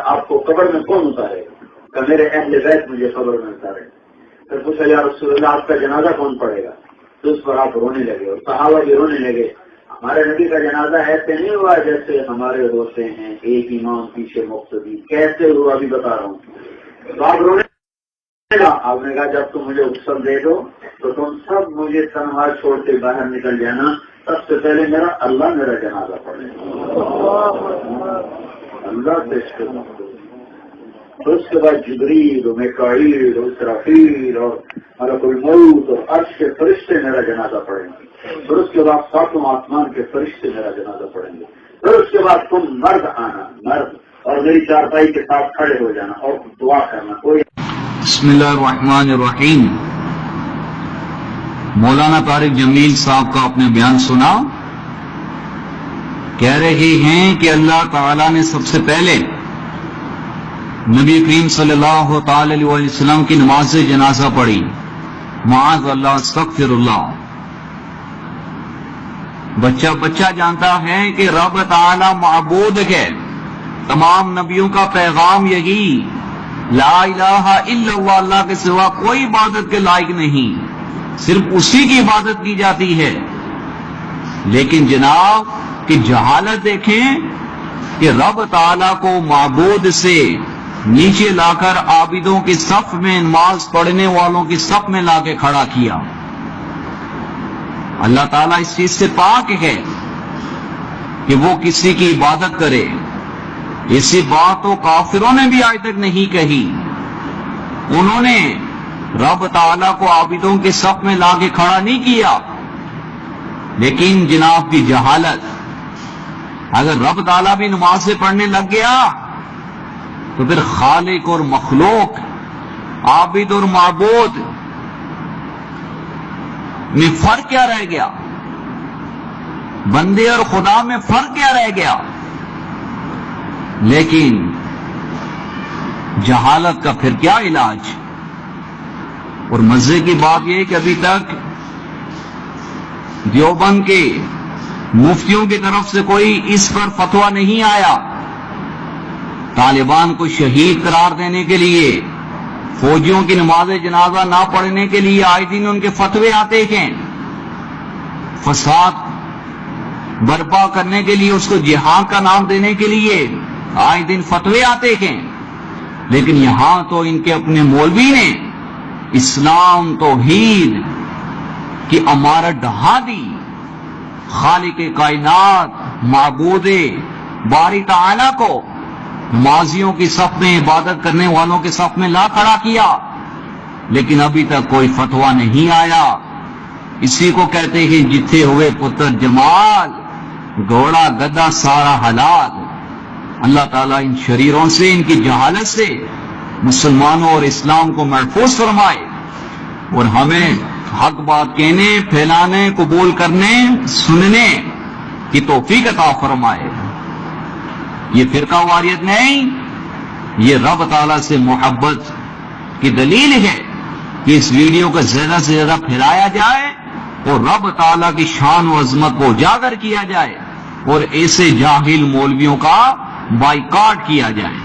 آپ کو قبر میں کون اتارے گا؟ کہ میرے اہل بیت مجھے قبر میں اتارے. پھر پوچھا یا رسول اللہ آپ کا جنازہ کون پڑے گا؟ تو اس پر آپ رونے لگے اور صحابہ بھی رونے لگے. ہمارے نبی کا جنازہ ایسے نہیں ہوا جیسے ہمارے ہوتے ہیں ایک امام پیچھے مقتدی. کیسے ہوا ابھی بتا رہا ہوں. تو آپ رونے لگا. آپ نے کہا جب تم مجھے رخصت دے دو تو تم سب مجھے تنہا چھوڑ کے باہر نکل جانا. سب سے پہلے اللہ میرا جنازہ پڑھے اللہ سے. اور اس کے بعد جبریل اور میکائیل اور اسرافیل اور ملک الموت اور عرش کے فرشتے میرا جنازہ پڑھیں گے. پھر اس کے بعد ساتوں آسمان کے فرشتے میرا جنازہ پڑھیں گے. پھر اس کے بعد تم مرد آنا مرد اور میری چارپائی کے ساتھ کھڑے ہو جانا اور دعا کرنا. کوئی بسم اللہ الرحمن الرحیم. مولانا طارق جمیل صاحب کا اپنے بیان سنا. کہہ رہے ہیں کہ اللہ تعالی نے سب سے پہلے نبی کریم صلی اللہ تعالی علیہ وسلم کی نماز جنازہ پڑھی. معاذ اللہ استغفر اللہ. بچہ جانتا ہے کہ رب تعالی معبود ہے. تمام نبیوں کا پیغام یہی لا الہ الا اللہ. اللہ کے سوا کوئی عبادت کے لائق نہیں. صرف اسی کی عبادت کی جاتی ہے. لیکن جناب کی جہالت دیکھیں کہ رب تعالی کو معبود سے نیچے لا کر عابدوں کی صف میں نماز پڑھنے والوں کی صف میں لا کے کھڑا کیا. اللہ تعالیٰ اس چیز سے پاک ہے کہ وہ کسی کی عبادت کرے. اسی بات تو کافروں نے بھی آج تک نہیں کہی. انہوں نے رب تعالیٰ کو عابدوں کے صف میں لا کے کھڑا نہیں کیا. لیکن جناب کی جہالت, اگر رب تعالیٰ بھی نماز سے پڑھنے لگ گیا تو پھر خالق اور مخلوق, عابد اور معبود میں فرق کیا رہ گیا؟ بندے اور خدا میں فرق کیا رہ گیا؟ لیکن جہالت کا پھر کیا علاج؟ اور مزے کی بات یہ کہ ابھی تک دیوبند کے مفتیوں کی طرف سے کوئی اس پر فتویٰ نہیں آیا. طالبان کو شہید قرار دینے کے لیے, فوجیوں کی نماز جنازہ نہ پڑھنے کے لیے آئے دن ان کے فتوے آتے ہیں. فساد برپا کرنے کے لیے, اس کو جہاد کا نام دینے کے لیے آئے دن فتوے آتے ہیں. لیکن یہاں تو ان کے اپنے مولوی نے اسلام توحید کی عمارت ڈھا دی. خالق کائنات معبود باری تعالی کو ماضیوں کی صف میں عبادت کرنے والوں کے صف میں لا کھڑا کیا. لیکن ابھی تک کوئی فتویٰ نہیں آیا. اسی کو کہتے ہیں جتھے ہوئے پتر جمال, گھوڑا گدا سارا حلال. اللہ تعالیٰ ان شریروں سے, ان کی جہالت سے مسلمانوں اور اسلام کو محفوظ فرمائے اور ہمیں حق بات کہنے, پھیلانے, قبول کرنے, سننے کی توفیق عطا فرمائے. یہ فرقہ واریت نہیں, یہ رب تعالیٰ سے محبت کی دلیل ہے کہ اس ویڈیو کو زیادہ سے زیادہ پھیلایا جائے اور رب تعالیٰ کی شان و عظمت کو اجاگر کیا جائے اور ایسے جاہل مولویوں کا بائیکاٹ کیا جائے.